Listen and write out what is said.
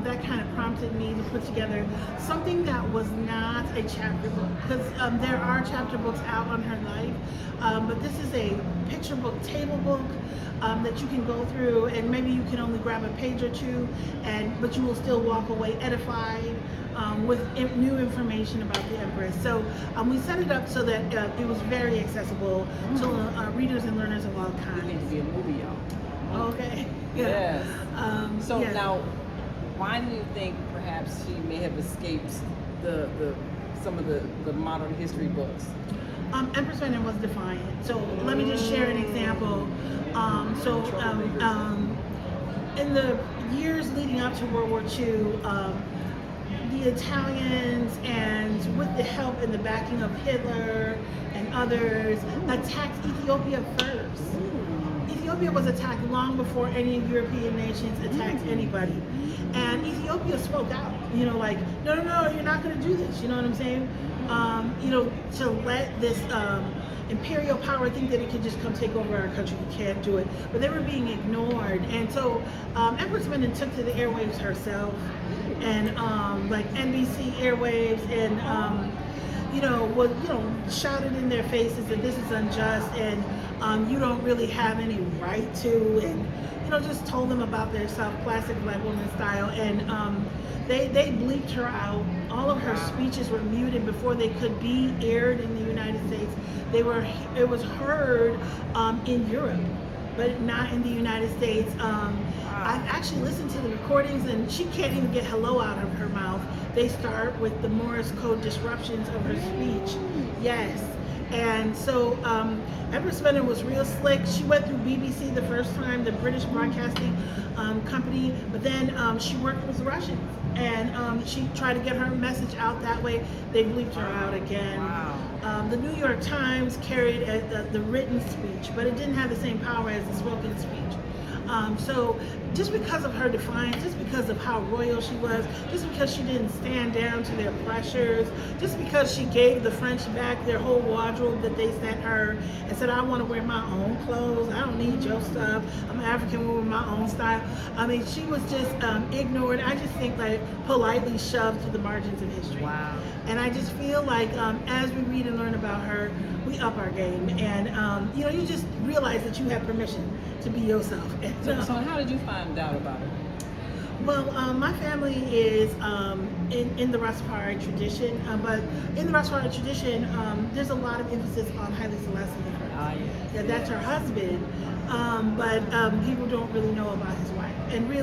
that kind of prompted me to put together something that was not a chapter book, because there are chapter books out on her life, but this is a picture book, table book, that you can go through, and maybe you can only grab a page or two, but you will still walk away edified with new information about the Empress. So we set it up so that it was very accessible to readers and learners of all kinds. It needs to be a movie, y'all. Okay. Yes. So yes. now, why do you think perhaps she may have escaped some of the modern history books? Empress Menen was defiant. So let me just share an example. In the years leading up to World War II, the Italians, and with the help and the backing of Hitler and others, attacked Ethiopia first. Ethiopia was attacked long before any European nations attacked anybody. And Ethiopia spoke out, like, no, you're not going to do this, you know what I'm saying? To let this imperial power think that it could just come take over our country. You can't do it. But they were being ignored. And so Empress Menen took to the airwaves herself, and like NBC airwaves, and shouted in their faces that this is unjust, and you don't really have any right to, and just told them about their self, classic black woman style, and they bleeped her out. All of her speeches were muted before they could be aired in the United States. It was heard in Europe, but not in the United States. I've actually listened to the recordings, and she can't even get hello out of her mouth. They start with the Morse code disruptions of her speech. Yes. And so Empress Menen was real slick. She went through BBC the first time, the British Broadcasting Company, but then she worked with the Russians, and she tried to get her message out that way. They bleeped her out again. Wow. The New York Times carried the written speech, but it didn't have the same power as the spoken speech. So just because of her defiance, just because of how royal she was, just because she didn't stand down to their pressures, just because she gave the French back their whole wardrobe that they sent her and said, I want to wear my own clothes, I don't need your stuff, I'm an African woman with my own style. I mean, she was just ignored. I just think like politely shoved to the margins of history. Wow. And I just feel like as we read and learn about her, we up our game, and you just realize that you have permission to be yourself. So how did you find out about it? Well, my family is in the Rastafari tradition, but in the Rastafari tradition, there's a lot of emphasis on Haile Selassie I. Yeah, that's her husband, but people don't really know about his wife, and really